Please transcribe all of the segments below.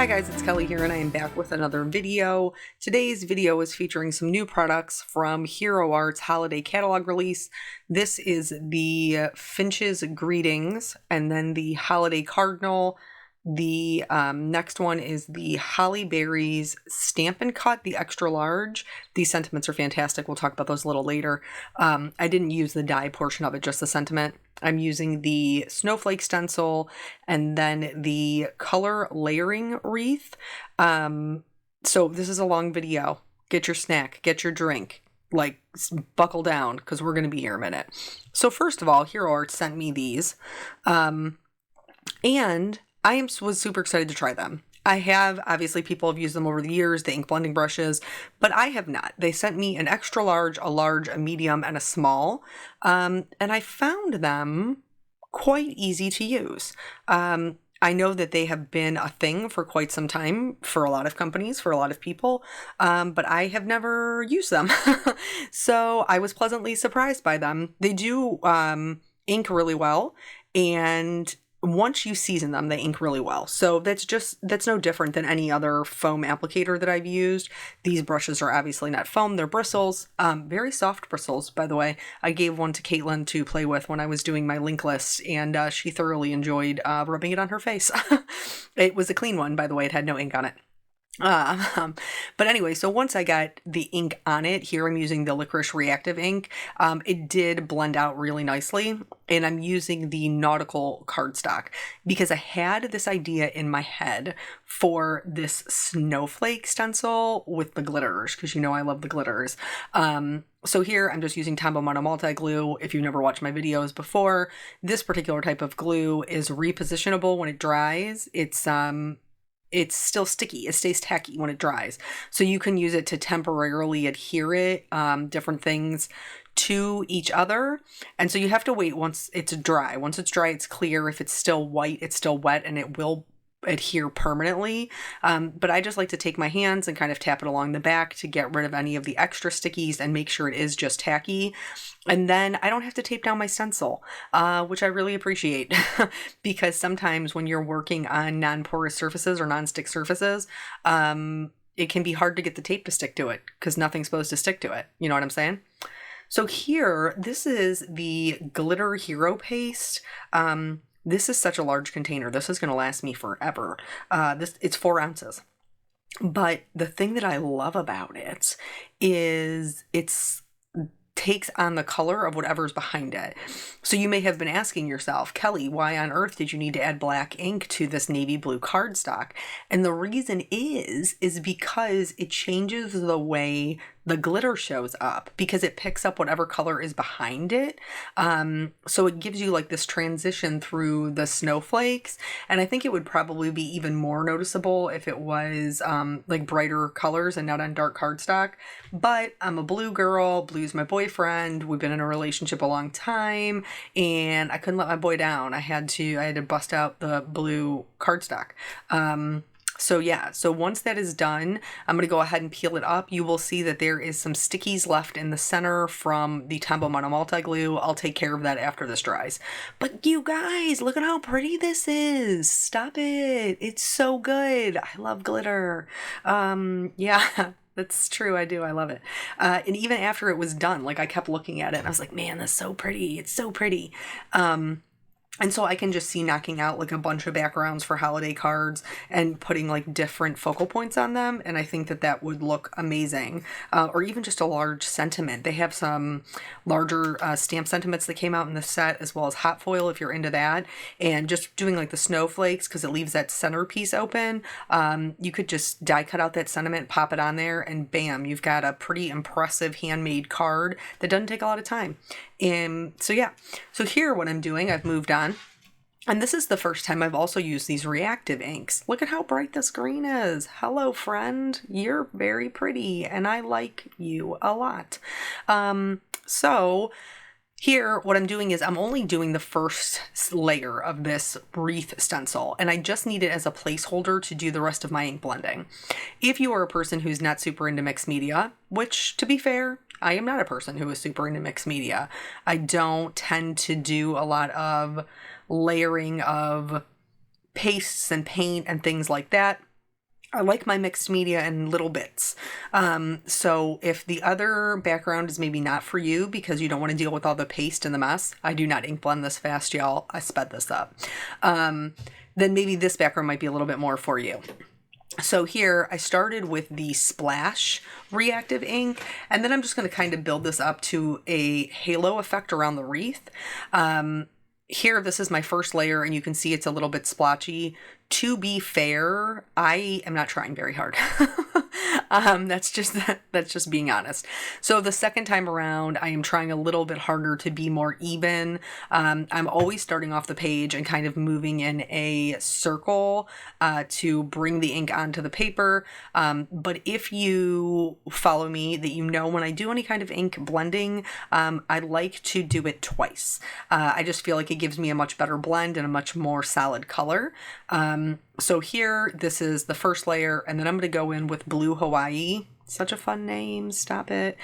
Hi guys, it's Kelly here and I am back with another video. Today's video is featuring some new products from Hero Art's holiday catalog release. This is the Finch's Greetings and then the Holiday Cardinal. The next one is the Holly Berries Stamp and Cut, the extra large. These sentiments are fantastic. We'll talk about those a little later. I didn't use the die portion of it, just the sentiment. I'm using the snowflake stencil and then the color layering wreath. So this is a long video. Get your snack, get your drink, like buckle down because we're going to be here a minute. So first of all, Hero Art sent me these. And was super excited to try them. I have, obviously people have used them over the years, the ink blending brushes, but I have not. They sent me an extra large, a medium, and a small. And I found them quite easy to use. I know that they have been a thing for quite some time for a lot of companies, for a lot of people, but I have never used them. So I was pleasantly surprised by them. They do ink really well, and once you season them, they ink really well. So that's no different than any other foam applicator that I've used. These brushes are obviously not foam, they're bristles. Very soft bristles, by the way. I gave one to Caitlin to play with when I was doing my link list, and she thoroughly enjoyed rubbing it on her face. It was a clean one, by the way. It had no ink on it. But anyway, so once I got the ink on it, here I'm using the licorice reactive ink. It did blend out really nicely, and I'm using the nautical cardstock because I had this idea in my head for this snowflake stencil with the glitters, because you know I love the glitters. So here I'm just using Tombow Mono Multi Glue. If you've never watched my videos before, this particular type of glue is repositionable when it dries. It's still sticky. It stays tacky when it dries. So you can use it to temporarily adhere it, different things to each other. And so you have to wait once it's dry. Once it's dry, it's clear. If it's still white, it's still wet and it will adhere permanently. But I just like to take my hands and kind of tap it along the back to get rid of any of the extra stickies and make sure it is just tacky. And then I don't have to tape down my stencil, which I really appreciate because sometimes when you're working on non-porous surfaces or non-stick surfaces, it can be hard to get the tape to stick to it because nothing's supposed to stick to it. You know what I'm saying? So here, this is the Glitter Hero Paste. This is such a large container. This is going to last me forever. It's 4 ounces. But the thing that I love about it is it's takes on the color of whatever's behind it. So you may have been asking yourself, Kelly, why on earth did you need to add black ink to this navy blue cardstock? And the reason is because it changes the way the glitter shows up because it picks up whatever color is behind it. So it gives you like this transition through the snowflakes. And I think it would probably be even more noticeable if it was like brighter colors and not on dark cardstock. But I'm a blue girl. Blue's my boyfriend. We've been in a relationship a long time and I couldn't let my boy down. I had to bust out the blue cardstock. So yeah, so once that is done, I'm going to go ahead and peel it up. You will see that there is some stickies left in the center from the Tombow Mono Multi Glue. I'll take care of that after this dries. But you guys, look at how pretty this is. Stop it. It's so good. I love glitter. Yeah. That's true. I do. I love it. And even after it was done, like I kept looking at it and I was like, man, that's so pretty. It's so pretty. And so I can just see knocking out like a bunch of backgrounds for holiday cards and putting like different focal points on them. And I think that would look amazing. Or even just a large sentiment. They have some larger stamp sentiments that came out in the set as well as hot foil if you're into that. And just doing like the snowflakes because it leaves that centerpiece open. You could just die cut out that sentiment, pop it on there, and bam, you've got a pretty impressive handmade card that doesn't take a lot of time. And so yeah, so here what I'm doing, I've moved on. And this is the first time I've also used these reactive inks. Look at how bright this green is. Hello, friend. You're very pretty, and I like you a lot. So here, what I'm doing is I'm only doing the first layer of this wreath stencil, and I just need it as a placeholder to do the rest of my ink blending. If you are a person who's not super into mixed media, which, to be fair, I am not a person who is super into mixed media. I don't tend to do a lot of layering of pastes and paint and things like that. I like my mixed media in little bits. So if the other background is maybe not for you because you don't want to deal with all the paste and the mess, I do not ink blend this fast, y'all. I sped this up. Then maybe this background might be a little bit more for you. So here I started with the Splash reactive ink, and then I'm just going to kind of build this up to a halo effect around the wreath. Here, this is my first layer, and you can see it's a little bit splotchy. To be fair, I am not trying very hard. That's just being honest. So the second time around, I am trying a little bit harder to be more even. I'm always starting off the page and kind of moving in a circle to bring the ink onto the paper. But if you follow me, that you know when I do any kind of ink blending, I like to do it twice. I just feel like it gives me a much better blend and a much more solid color. So here, this is the first layer, and then I'm going to go in with Blue Hawaii. Such a fun name, stop it,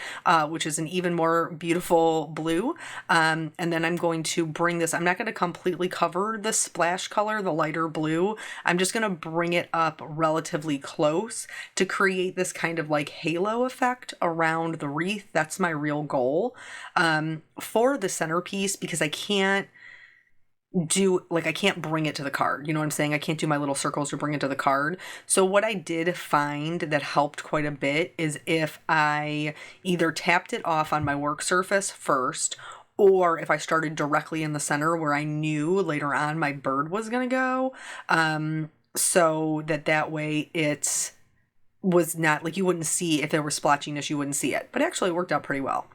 which is an even more beautiful blue. And then I'm going to bring this, I'm not going to completely cover the splash color, the lighter blue. I'm just going to bring it up relatively close to create this kind of like halo effect around the wreath. That's my real goal for the centerpiece, because I can't bring it to the card. You know what I'm saying? I can't do my little circles to bring it to the card. So what I did find that helped quite a bit is if I either tapped it off on my work surface first, or if I started directly in the center where I knew later on my bird was going to go, so that way it was not like, you wouldn't see if there was splotchiness, you wouldn't see it. But actually it worked out pretty well.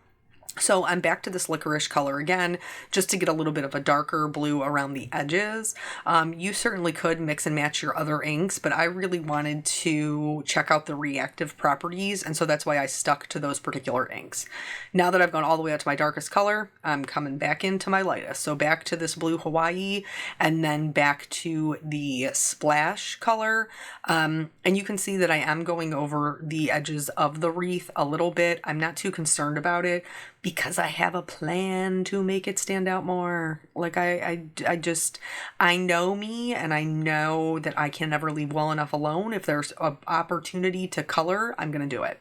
So I'm back to this licorice color again, just to get a little bit of a darker blue around the edges. You certainly could mix and match your other inks, but I really wanted to check out the reactive properties, and so that's why I stuck to those particular inks. Now that I've gone all the way up to my darkest color, I'm coming back into my lightest. So back to this Blue Hawaii, and then back to the Splash color. And you can see that I am going over the edges of the wreath a little bit. I'm not too concerned about it, because I have a plan to make it stand out more. Like I know me, and I know that I can never leave well enough alone. If there's an opportunity to color, I'm going to do it.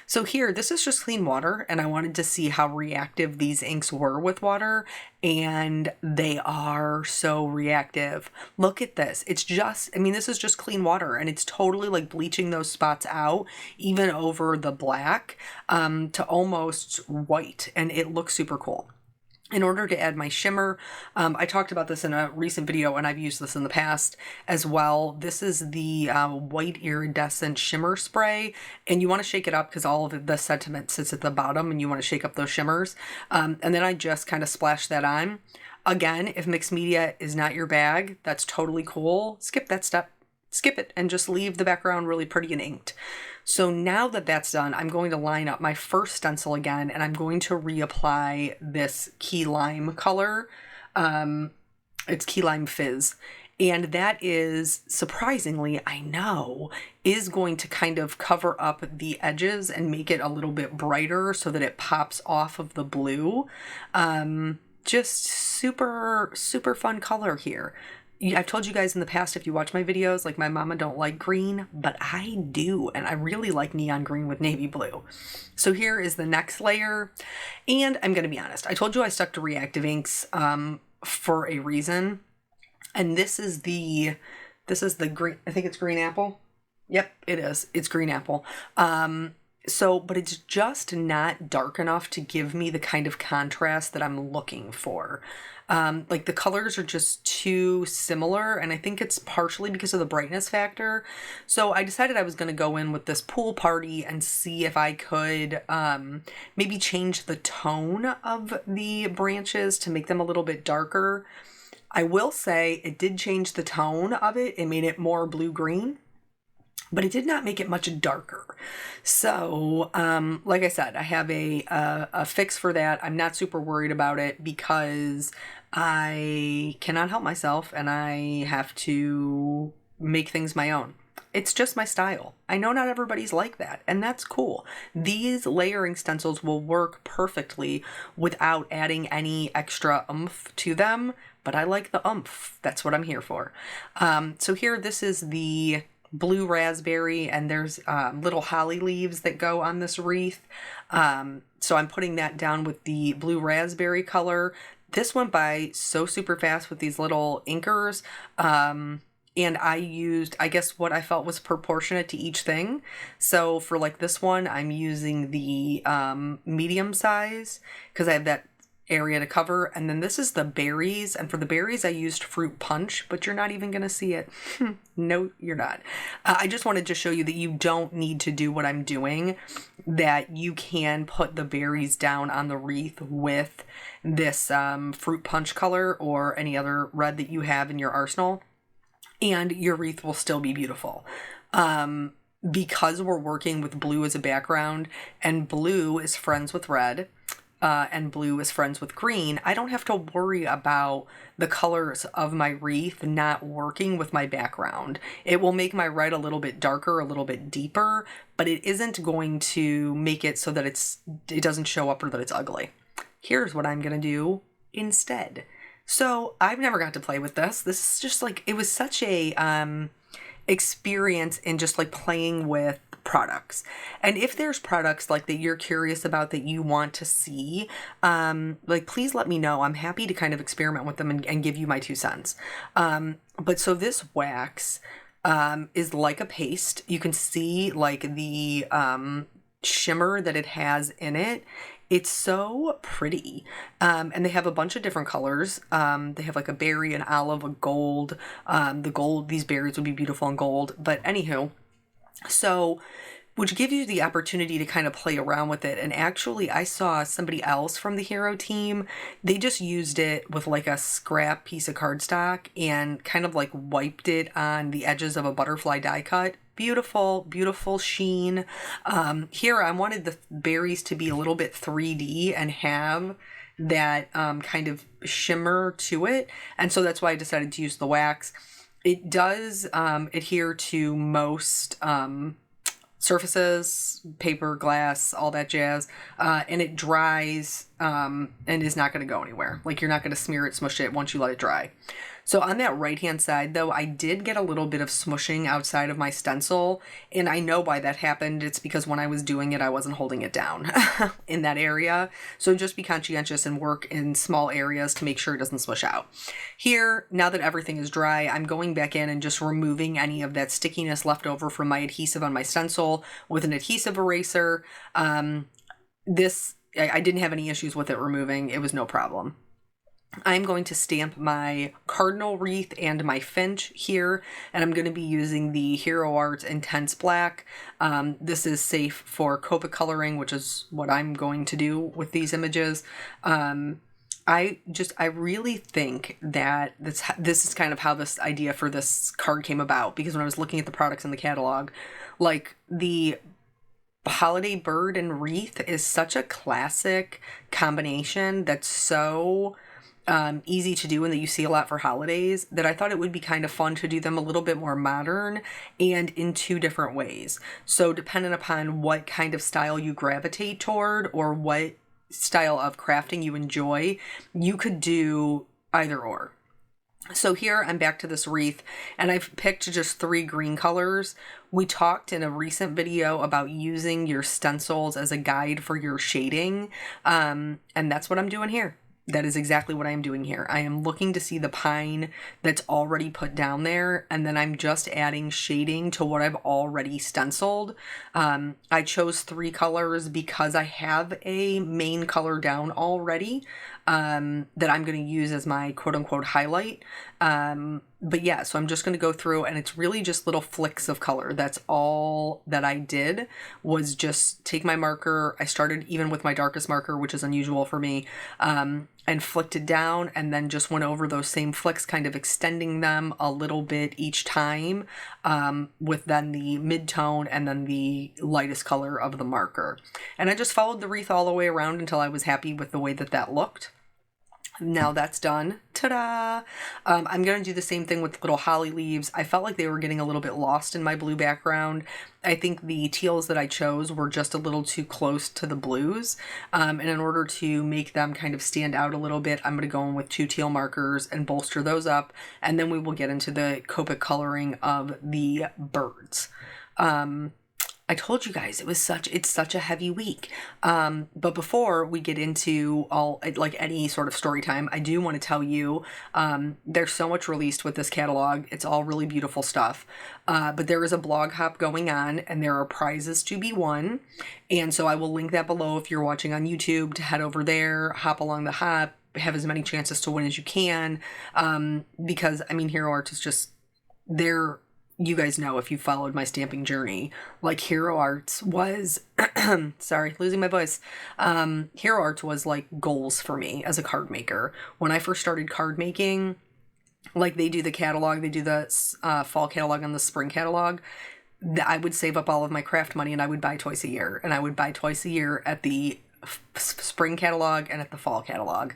So here, this is just clean water, and I wanted to see how reactive these inks were with water, and they are so reactive. Look at this. It's just, I mean, this is just clean water, and it's totally like bleaching those spots out, even over the black, to almost white, and it looks super cool. In order to add my shimmer, I talked about this in a recent video, and I've used this in the past as well. This is the white iridescent shimmer spray, and you want to shake it up because all of the sediment sits at the bottom, and you want to shake up those shimmers. And then I just kind of splash that on. Again, if mixed media is not your bag, that's totally cool. Skip that step. Skip it and just leave the background really pretty and inked. So now that that's done, I'm going to line up my first stencil again, and I'm going to reapply this Key Lime color. It's Key Lime Fizz. And that is, surprisingly, I know, is going to kind of cover up the edges and make it a little bit brighter so that it pops off of the blue. Just super, super fun color here. I've told you guys in the past, if you watch my videos, like my mama don't like green, but I do, and I really like neon green with navy blue. So here is the next layer, and I'm going to be honest. I told you I stuck to reactive inks for a reason, and this is the green, I think it's green apple. Yep, it is. It's green apple. But it's just not dark enough to give me the kind of contrast that I'm looking for. Like the colors are just too similar, and I think it's partially because of the brightness factor. So I decided I was going to go in with this Pool Party and see if I could maybe change the tone of the branches to make them a little bit darker. I will say it did change the tone of it. It made it more blue-green, but it did not make it much darker. So, like I said, I have a fix for that. I'm not super worried about it because I cannot help myself, and I have to make things my own. It's just my style. I know not everybody's like that, and that's cool. These layering stencils will work perfectly without adding any extra oomph to them, but I like the oomph. That's what I'm here for. So here, this is the blue raspberry, and there's little holly leaves that go on this wreath. So I'm putting that down with the blue raspberry color. This went by so super fast with these little inkers. And I used, I guess, what I felt was proportionate to each thing. So for like this one, I'm using the medium size because I have that area to cover. And then this is the berries. And for the berries, I used fruit punch, but you're not even going to see it. No, you're not. I just wanted to show you that you don't need to do what I'm doing, that you can put the berries down on the wreath with this fruit punch color or any other red that you have in your arsenal, and your wreath will still be beautiful. Because we're working with blue as a background, and blue is friends with red, and blue is friends with green, I don't have to worry about the colors of my wreath not working with my background. It will make my red a little bit darker, a little bit deeper, but it isn't going to make it so that it doesn't show up or that it's ugly. Here's what I'm going to do instead. So I've never got to play with this. This is just like, it was such a experience in just like playing with products. And if there's products like that you're curious about that you want to see, like please let me know. I'm happy to kind of experiment with them and give you my 2 cents. But so this wax is like a paste. You can see like the shimmer that it has in it. It's so pretty. And they have a bunch of different colors. They have like a berry, an olive, a gold. The gold, these berries would be beautiful in gold. But anywho, so which gives you the opportunity to kind of play around with it. And actually, I saw somebody else from the Hero team. They just used it with like a scrap piece of cardstock and kind of like wiped it on the edges of a butterfly die cut. Beautiful, beautiful sheen. Here, I wanted the berries to be a little bit 3D and have that kind of shimmer to it. And so that's why I decided to use the wax. It does adhere to most surfaces, paper, glass, all that jazz, and it dries and is not going to go anywhere. Like you're not going to smear it, smush it once you let it dry. So on that right-hand side, though, I did get a little bit of smushing outside of my stencil, and I know why that happened. It's because when I was doing it, I wasn't holding it down in that area. So just be conscientious and work in small areas to make sure it doesn't smush out. Here, now that everything is dry, I'm going back in and just removing any of that stickiness left over from my adhesive on my stencil with an adhesive eraser. I didn't have any issues with it removing. It was no problem. I'm going to stamp my cardinal wreath and my finch here, and I'm going to be using the Hero Art Intense Black. This is safe for Copic coloring, which is what I'm going to do with these images. I really think that this is kind of how this idea for this card came about, because when I was looking at the products in the catalog, like the holiday bird and wreath is such a classic combination that's so easy to do and that you see a lot for holidays, that I thought it would be kind of fun to do them a little bit more modern and in 2 different ways. So depending upon what kind of style you gravitate toward or what style of crafting you enjoy, you could do either or. So here I'm back to this wreath, and I've picked just 3 green colors. We talked in a recent video about using your stencils as a guide for your shading, and that's what I'm doing here. That is exactly what I am doing here. I am looking to see the pine that's already put down there, and then I'm just adding shading to what I've already stenciled. I chose 3 colors because I have a main color down already that I'm going to use as my quote-unquote highlight. But yeah, so I'm just going to go through, and it's really just little flicks of color. That's all that I did, was just take my marker. I started even with my darkest marker, which is unusual for me, and flicked it down, and then just went over those same flicks, kind of extending them a little bit each time, with then the mid-tone and then the lightest color of the marker. And I just followed the wreath all the way around until I was happy with the way that that looked. now that's done. Ta-da! I'm going to do the same thing with little holly leaves. I felt like they were getting a little bit lost in my blue background. I think the teals that I chose were just a little too close to the blues. And in order to make them kind of stand out a little bit, I'm going to go in with 2 teal markers and bolster those up. And then we will get into the Copic coloring of the birds. I told you guys it's such a heavy week. But before we get into any sort of story time, I do want to tell you, there's so much released with this catalog. It's all really beautiful stuff. But there is a blog hop going on and there are prizes to be won. And so I will link that below if you're watching on YouTube to head over there, hop along the hop, have as many chances to win as you can. Because Hero Art is just there. You guys know if you followed my stamping journey, like Hero Arts was, sorry, losing my voice. Hero Arts was like goals for me as a card maker. When I first started card making, like they do the catalog, they do the fall catalog and the spring catalog. I would save up all of my craft money and I would buy twice a year. And I would buy twice a year at the spring catalog and at the fall catalog,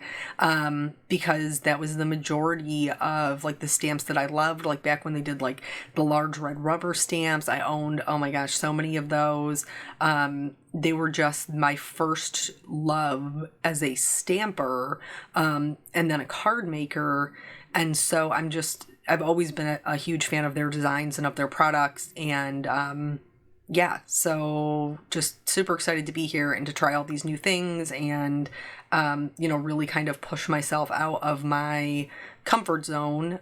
because that was the majority of like the stamps that I loved. Like back when they did like the large red rubber stamps, I owned, oh my gosh, so many of those. They were just my first love as a stamper, and then a card maker. And so I've always been a huge fan of their designs and of their products. And, yeah, so just super excited to be here and to try all these new things and, really kind of push myself out of my comfort zone,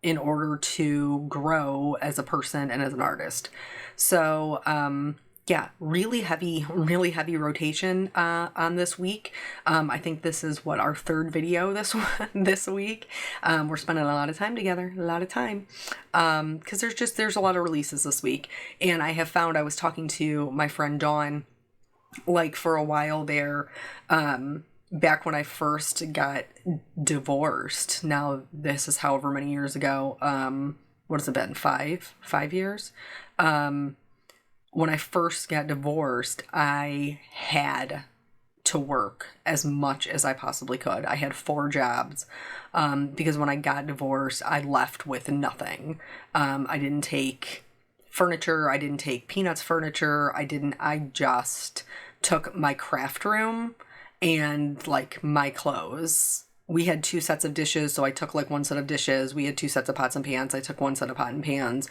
in order to grow as a person and as an artist. So, yeah, really heavy rotation on this week. I think this is our 3rd video this week. We're spending a lot of time together, because there's a lot of releases this week. And I have found, I was talking to my friend Dawn, like for a while there, back when I first got divorced. Now this is however many years ago. What has it been? 5 years? When I first got divorced, I had to work as much as I possibly could. I had 4 jobs, because when I got divorced, I left with nothing. I didn't take furniture. I didn't take Peanuts furniture. I just took my craft room and like my clothes. We had 2 sets of dishes, so I took like 1 set of dishes. We had 2 sets of pots and pans. I took 1 set of pot and pans.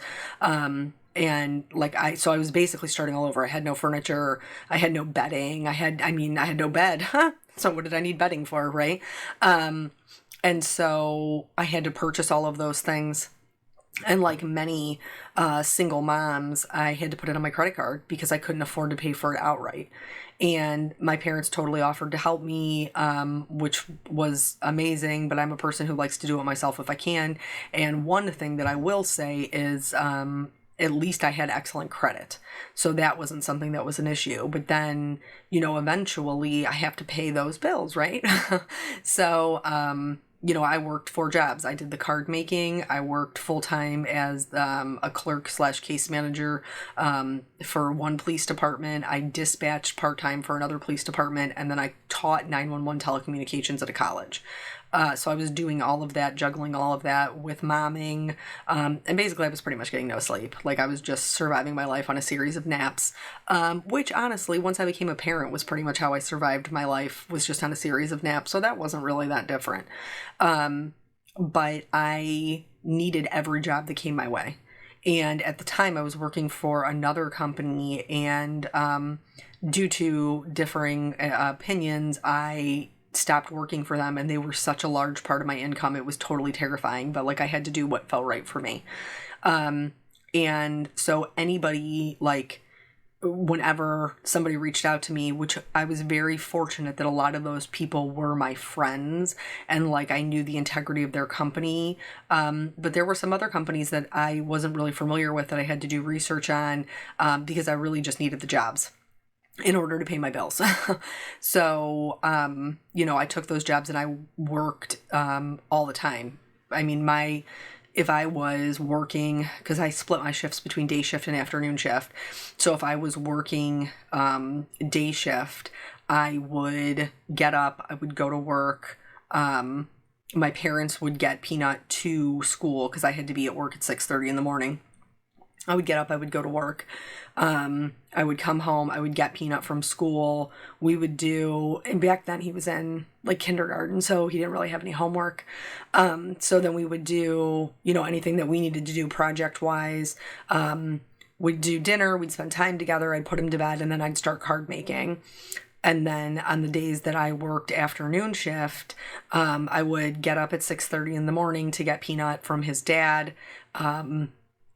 And like I was basically starting all over. I had no furniture. I had no bedding. I had no bed. So what did I need bedding for, right? And so I had to purchase all of those things. And like many single moms, I had to put it on my credit card because I couldn't afford to pay for it outright. And my parents totally offered to help me, which was amazing, but I'm a person who likes to do it myself if I can. And one thing that I will say is, at least I had excellent credit. So that wasn't something that was an issue. But then, eventually I have to pay those bills, right? So, I worked 4 jobs. I did the card making. I worked full-time as a clerk/case manager for one police department. I dispatched part-time for another police department. And then I taught 911 telecommunications at a college. So I was doing all of that, juggling all of that with momming. And basically I was pretty much getting no sleep. Like I was just surviving my life on a series of naps, which honestly, once I became a parent was pretty much how I survived my life, was just on a series of naps. So that wasn't really that different. But I needed every job that came my way. And at the time I was working for another company and, due to differing opinions, I stopped working for them, and they were such a large part of my income. It was totally terrifying, but like I had to do what felt right for me. And so anybody, like whenever somebody reached out to me, which I was very fortunate that a lot of those people were my friends and like I knew the integrity of their company. But there were some other companies that I wasn't really familiar with that I had to do research on, because I really just needed the jobs in order to pay my bills. So, I took those jobs and I worked all the time. If I was working, because I split my shifts between day shift and afternoon shift. So if I was working day shift, I would get up, I would go to work, My parents would get Peanut to school because I had to be at work at 6:30 in the morning. I would get up, I would go to work. I would come home, I would get Peanut from school. We would do, and back then he was in like kindergarten, so he didn't really have any homework. So then we would do, anything that we needed to do project wise. We'd do dinner, we'd spend time together, I'd put him to bed, and then I'd start card making. And then on the days that I worked afternoon shift, I would get up at 6:30 in the morning to get Peanut from his dad.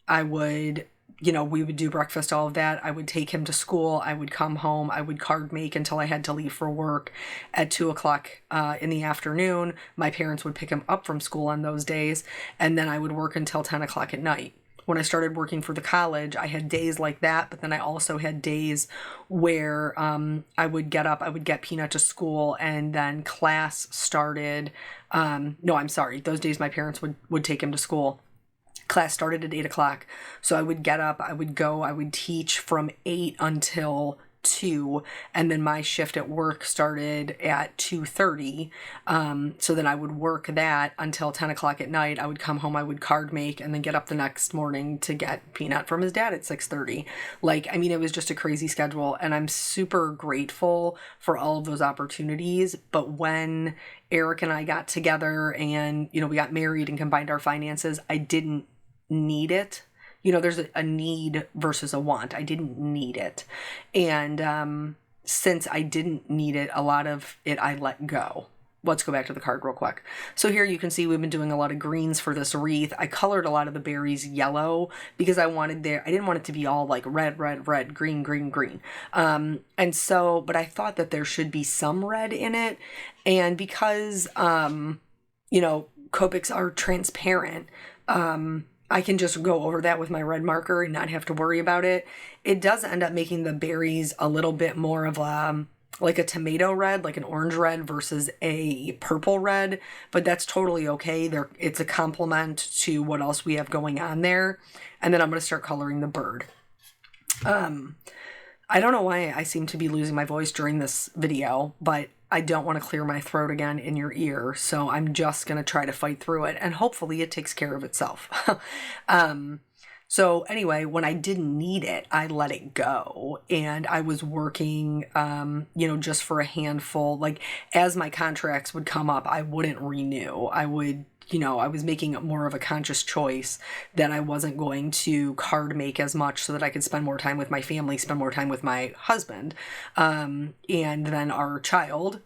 I would, we would do breakfast, all of that. I would take him to school. I would come home. I would card make until I had to leave for work at 2:00 in the afternoon. My parents would pick him up from school on those days. And then I would work until 10:00 at night. When I started working for the college, I had days like that, but then I also had days where I would get up, I would get Peanut to school, and then class started. No, I'm sorry. Those days my parents would take him to school. Class started at 8:00. So I would get up, I would go, I would teach from 8 until 2, and then my shift at work started at 2:30. So then I would work that until 10:00 at night. I would come home, I would card make, and then get up the next morning to get Peanut from his dad at 6:30. It was just a crazy schedule, and I'm super grateful for all of those opportunities. But when Eric and I got together and, we got married and combined our finances, I didn't need it. There's a need versus a want. I didn't need it. And since I didn't need it, a lot of it I let go. Let's go back to the card real quick. So here you can see we've been doing a lot of greens for this wreath. I colored a lot of the berries yellow because I didn't want it to be all like red, red, red, green, green, green. But I thought that there should be some red in it. And because, Copics are transparent, I can just go over that with my red marker and not have to worry about it. It does end up making the berries a little bit more of like a tomato red, like an orange red versus a purple red, but that's totally okay. It's a complement to what else we have going on there. And then I'm going to start coloring the bird. I don't know why I seem to be losing my voice during this video, but I don't want to clear my throat again in your ear, so I'm just going to try to fight through it, and hopefully it takes care of itself. So anyway, when I didn't need it, I let it go, and I was working, just for a handful. Like, as my contracts would come up, I wouldn't renew. I was making more of a conscious choice that I wasn't going to card make as much so that I could spend more time with my family, spend more time with my husband, and then our child,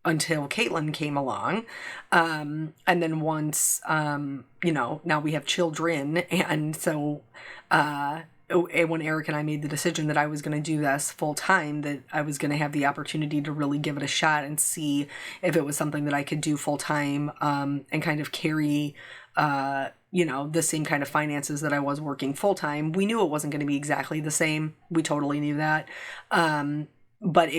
until Caitlin came along. And then once, now we have children. And so, when Eric and I made the decision that I was going to do this full time, that I was going to have the opportunity to really give it a shot and see if it was something that I could do full time, and kind of carry, the same kind of finances that I was working full time. We knew it wasn't going to be exactly the same. We totally knew that. But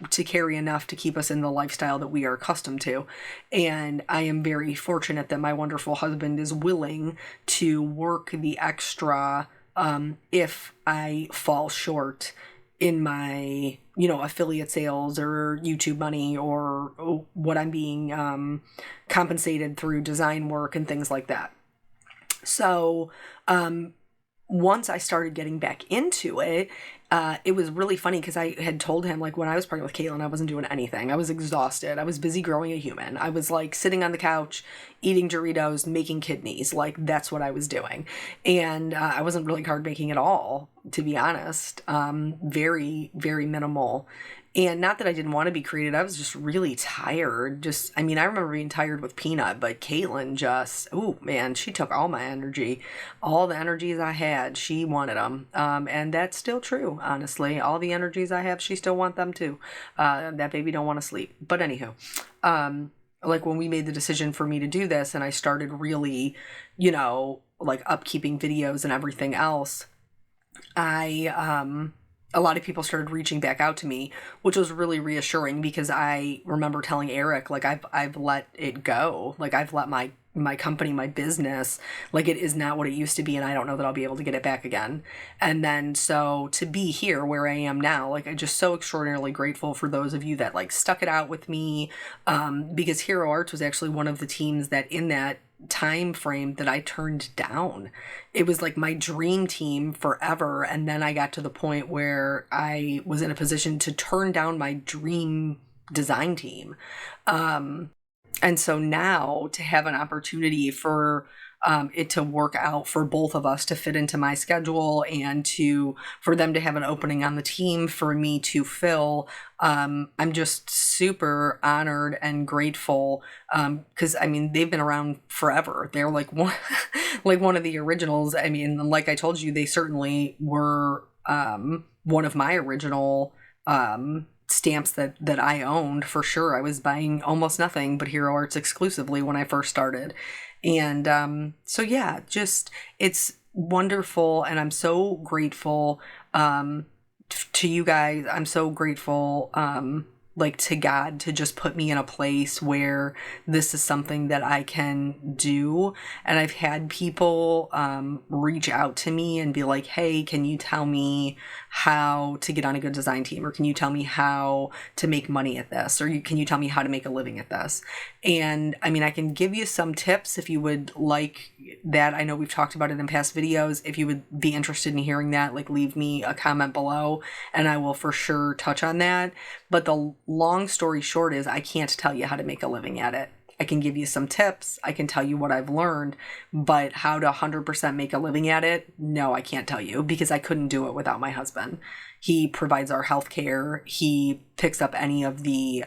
to carry enough to keep us in the lifestyle that we are accustomed to. And I am very fortunate that my wonderful husband is willing to work the extra, if I fall short in my, affiliate sales or YouTube money or what I'm being compensated through design work and things like that. So once I started getting back into it, it was really funny because I had told him, like, when I was pregnant with Caitlin, I wasn't doing anything. I was exhausted. I was busy growing a human. I was like sitting on the couch, eating Doritos, making kidneys. Like, that's what I was doing. And I wasn't really card making at all, to be honest. Very, very minimal. And not that I didn't want to be creative. I was just really tired. I remember being tired with Peanut, but Caitlin she took all my energy. All the energies I had, she wanted them. And that's still true, honestly. All the energies I have, she still want them too. That baby don't want to sleep. But anywho, like when we made the decision for me to do this and I started really, upkeeping videos and everything else, I a lot of people started reaching back out to me, which was really reassuring because I remember telling Eric, like, I've let it go. Like, I've let my company, my business, like, it is not what it used to be, and I don't know that I'll be able to get it back again. And then so to be here where I am now, like, I'm just so extraordinarily grateful for those of you that like stuck it out with me, because Hero Arts was actually one of the teams that in that time frame that I turned down. It was like my dream team forever, and then I got to the point where I was in a position to turn down my dream design team. And so now to have an opportunity for it to work out for both of us, to fit into my schedule, and for them to have an opening on the team for me to fill, I'm just super honored and grateful, because I mean, they've been around forever. They're like one of the originals. I mean, like I told you, they certainly were one of my original stamps that I owned for sure. I was buying almost nothing but Hero Arts exclusively when I first started. And so yeah, just it's wonderful, and I'm so grateful to you guys. I'm so grateful like to God to just put me in a place where this is something that I can do. And I've had people reach out to me and be like, hey, can you tell me how to get on a good design team? Or can you tell me how to make money at this? Or can you tell me how to make a living at this? And I mean, I can give you some tips if you would like that. I know we've talked about it in past videos. If you would be interested in hearing that, like, leave me a comment below and I will for sure touch on that. But the long story short is I can't tell you how to make a living at it. I can give you some tips. I can tell you what I've learned, but how to 100% make a living at it, no, I can't tell you, because I couldn't do it without my husband. He provides our health care. He picks up any of the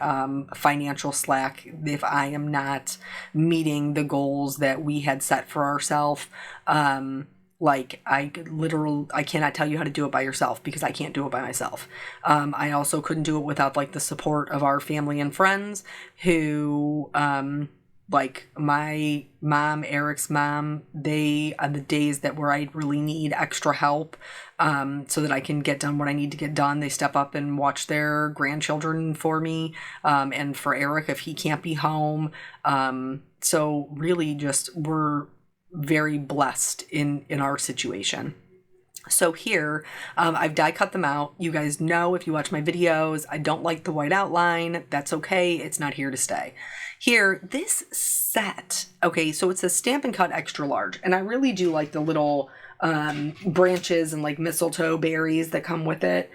financial slack if I am not meeting the goals that we had set for ourselves. Like, I cannot tell you how to do it by yourself, because I can't do it by myself. I also couldn't do it without like the support of our family and friends who, like my mom, Eric's mom, they, on the days that where I really need extra help, so that I can get done what I need to get done, they step up and watch their grandchildren for me, and for Eric if he can't be home. So really just we're very blessed in our situation. So here, I've die cut them out. You guys know, if you watch my videos, I don't like the white outline. That's okay. It's not here to stay. Here, this set, okay, so it's a Stampin' Cut extra large, and I really do like the little branches and like mistletoe berries that come with it.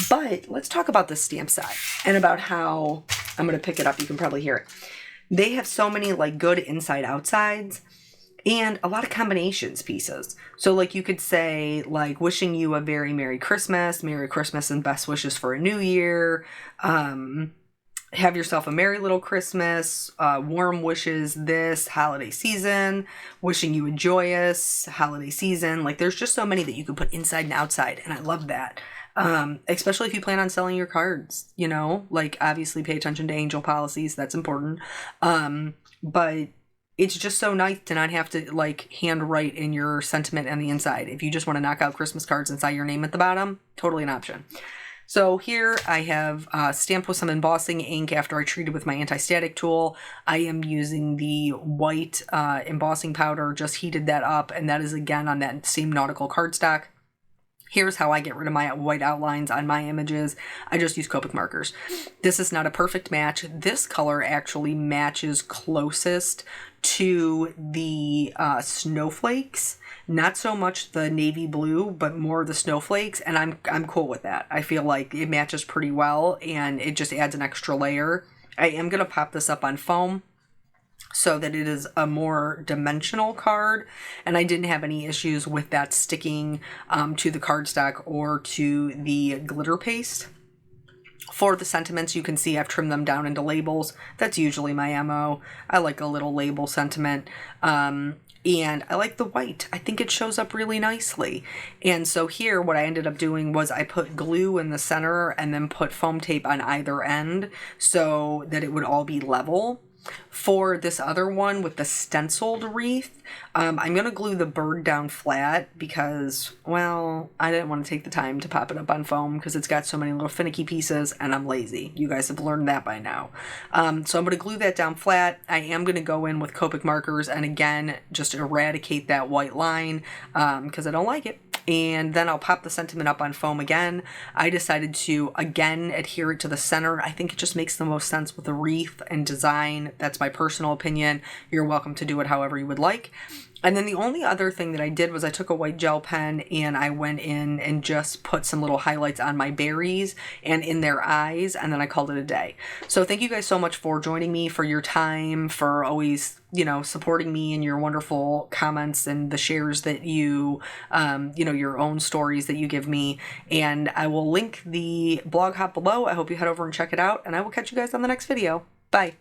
But let's talk about the stamp set and about how, I'm going to pick it up. You can probably hear it. They have so many like good inside outsides and a lot of combinations pieces. So like you could say like wishing you a very Merry Christmas and best wishes for a new year. Have yourself a merry little Christmas, warm wishes this holiday season, wishing you a joyous holiday season. Like there's just so many that you could put inside and outside. And I love that. Especially if you plan on selling your cards, you know, like obviously pay attention to angel policies. That's important. But it's just so nice to not have to like handwrite in your sentiment on the inside. If you just want to knock out Christmas cards and sign your name at the bottom, totally an option. So here I have stamped with some embossing ink after I treated with my anti-static tool. I am using the white embossing powder, just heated that up, and that is again on that same nautical cardstock. Here's how I get rid of my white outlines on my images. I just use Copic markers. This is not a perfect match. This color actually matches closest to the snowflakes. Not so much the navy blue, but more the snowflakes, and I'm cool with that. I feel like it matches pretty well, and it just adds an extra layer. I am going to pop this up on foam so that it is a more dimensional card, and I didn't have any issues with that sticking to the cardstock or to the glitter paste. For the sentiments, you can see I've trimmed them down into labels. That's usually my MO. I like a little label sentiment. And I like the white. I think it shows up really nicely. And so here, what I ended up doing was I put glue in the center and then put foam tape on either end so that it would all be level. For this other one with the stenciled wreath, I'm going to glue the bird down flat because, well, I didn't want to take the time to pop it up on foam because it's got so many little finicky pieces and I'm lazy. You guys have learned that by now. So I'm going to glue that down flat. I am going to go in with Copic markers and again, just eradicate that white line because I don't like it. And then I'll pop the sentiment up on foam again. I decided to, again, adhere it to the center. I think it just makes the most sense with the wreath and design. That's my personal opinion. You're welcome to do it however you would like. And then the only other thing that I did was I took a white gel pen and I went in and just put some little highlights on my berries and in their eyes, and then I called it a day. So thank you guys so much for joining me, for your time, for always, supporting me and your wonderful comments and the shares that you, your own stories that you give me. And I will link the blog hop below. I hope you head over and check it out, and I will catch you guys on the next video. Bye.